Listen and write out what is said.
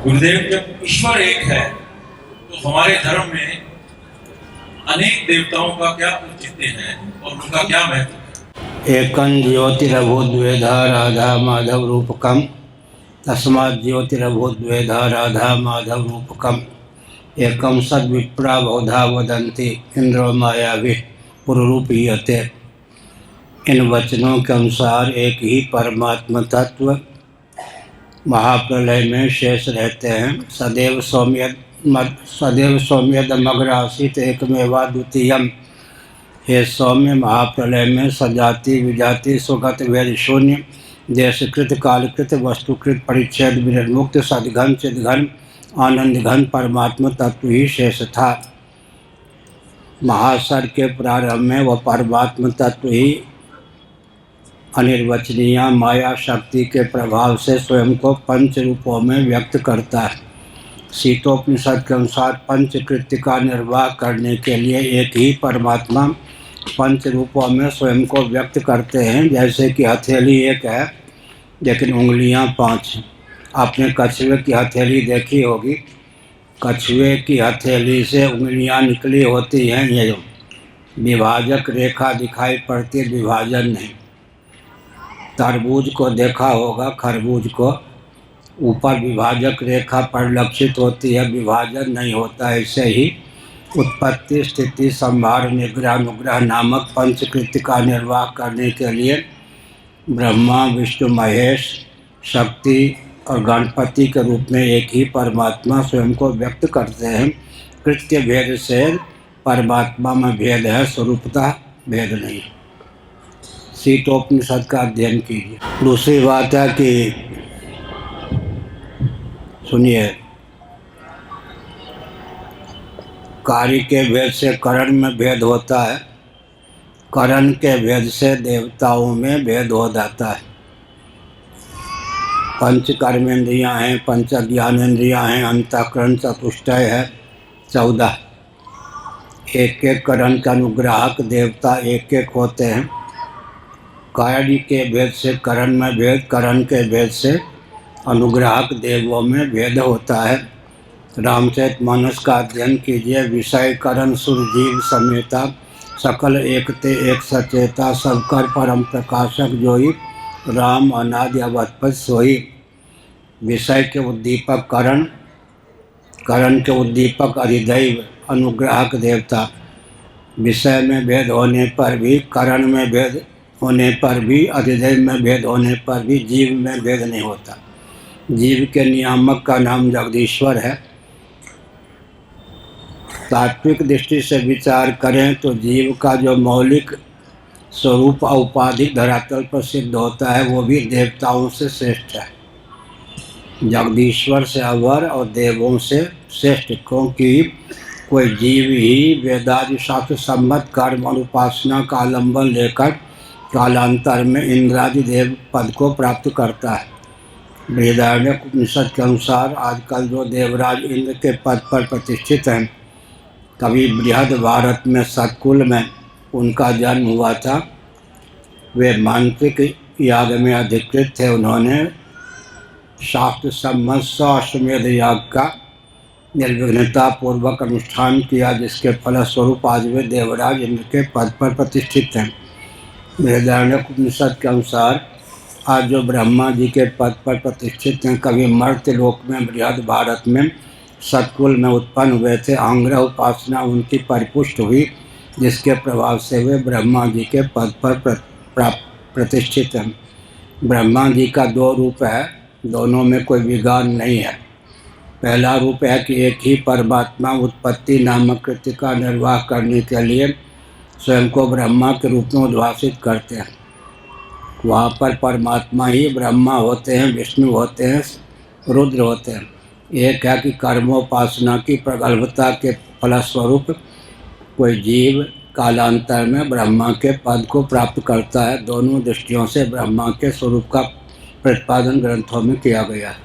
गुरुदेव, जब ईश्वर एक है तो हमारे धर्म में अनेक देवताओं का क्या औचित्य है और उनका क्या महत्व है? एकं ज्योतिरभूद्वेधा राधा माधव रूपकम तस्मात् ज्योतिरभूद्वेधा राधा माधव रूपकम एकं सद्विप्रा बहुधा वदन्ति इंद्रो मायावी पुरुरूपीयते। इन वचनों के अनुसार एक ही परमात्मा तत्व महाप्रलय में शेष रहते हैं। सदैव सौम्यदमग्र आसीत एकमेवा द्वितीयम। हे सौम्य, महाप्रलय में सजाति विजाति सुगत वेद शून्य देशकृत कालकृत वस्तुकृत परिच्छेद विनिर्मुक्त सद्घन चिद्घन आनंद घन परमात्मा तत्व ही शेष था। महासर के प्रारंभ में वह परमात्मा तत्व ही अनिर्वचनीय माया शक्ति के प्रभाव से स्वयं को पंच रूपों में व्यक्त करता है। शीतोपनिषद के अनुसार पंचकृत्य का निर्वाह करने के लिए एक ही परमात्मा पंच रूपों में स्वयं को व्यक्त करते हैं। जैसे कि हथेली एक है लेकिन उंगलियां 5 हैं। आपने कछुए की हथेली देखी होगी। कछुए की हथेली से उंगलियां निकली होती हैं, ये जो विभाजक रेखा दिखाई पड़ती है, विभाजन नहीं। तरबूज को देखा होगा, खरबूज को ऊपर विभाजक रेखा परिलक्षित होती है, विभाजन नहीं होता। ऐसे ही उत्पत्ति स्थिति संहार निग्रह अनुग्रह नामक पंचकृत्य का निर्वाह करने के लिए ब्रह्मा विष्णु महेश शक्ति और गणपति के रूप में एक ही परमात्मा स्वयं को व्यक्त करते हैं। कृत्य भेद से परमात्मा में भेद है, स्वरूपतः भेद नहीं। शीतोपनिषद का अध्ययन कीजिए। दूसरी बात है कि सुनिए, कार्य के भेद से करण में भेद होता है, करण के भेद से देवताओं में भेद हो जाता है। पंच कर्मेंद्रियाँ हैं, पंच ज्ञानेंद्रियाँ हैं, अंतःकरण चतुष्टय है 14। एक एक करण का अनुग्राहक देवता एक एक होते हैं। कार्य के भेद से करण में भेद, करण के भेद से अनुग्राहक देवों में भेद होता है। रामचरितमानस का अध्ययन कीजिए। विषय करण सुरजीव समेता सकल एकते एक सचेता सबकर परम प्रकाशक जोई राम अनादि अवधपत सोई। विषय के उद्दीपक करण, करण के उद्दीपक अधिदैव अनुग्राहक देवता। विषय में भेद होने पर भी, करण में भेद होने पर भी, अधिदैव में भेद होने पर भी जीव में भेद नहीं होता। जीव के नियामक का नाम जगदीश्वर है। तात्विक दृष्टि से विचार करें तो जीव का जो मौलिक स्वरूप औपाधिक धरातल पर सिद्ध होता है वो भी देवताओं से श्रेष्ठ है। जगदीश्वर से अवर और देवों से श्रेष्ठ, क्योंकि कोई जीव ही वेदादि शास्त्र सम्मत कर्म और उपासना का आलंबन लेकर कालांतर में इंद्रादि देव पद को प्राप्त करता है। बृहदारण्यक उपनिषद के अनुसार आजकल जो देवराज इंद्र के पद पर प्रतिष्ठित हैं, कभी बृहद भारत में सतकुल में उनका जन्म हुआ था। वे मांत्रिक याग में अधिकृत थे। उन्होंने शास्त्र सम्मत 100 अश्वमेध याग का निर्विघ्नता पूर्वक अनुष्ठान किया, जिसके फलस्वरूप आज वे देवराज इंद्र के पद पर प्रतिष्ठित हैं। बृहदारण्यक उपनिषद के अनुसार आज जो ब्रह्मा जी के पद पर प्रतिष्ठित हैं, कभी मर्त्य लोक में बृहद भारत में सतकुल में उत्पन्न हुए थे। आंग्रह उपासना उनकी परिपुष्ट हुई, जिसके प्रभाव से वे ब्रह्मा जी के पद पर प्रतिष्ठित हैं। ब्रह्मा जी का 2 रूप है, दोनों में कोई विगान नहीं है। पहला रूप है कि एक ही परमात्मा उत्पत्ति नामक कृत्य का निर्वाह करने के लिए स्वयं को ब्रह्मा के रूप में उद्भासित करते हैं। वहाँ पर परमात्मा ही ब्रह्मा होते हैं, विष्णु होते हैं, रुद्र होते हैं। एक है कि कर्मोपासना की प्रगल्भता के फलस्वरूप कोई जीव कालांतर में ब्रह्मा के पद को प्राप्त करता है। दोनों दृष्टियों से ब्रह्मा के स्वरूप का प्रतिपादन ग्रंथों में किया गया है।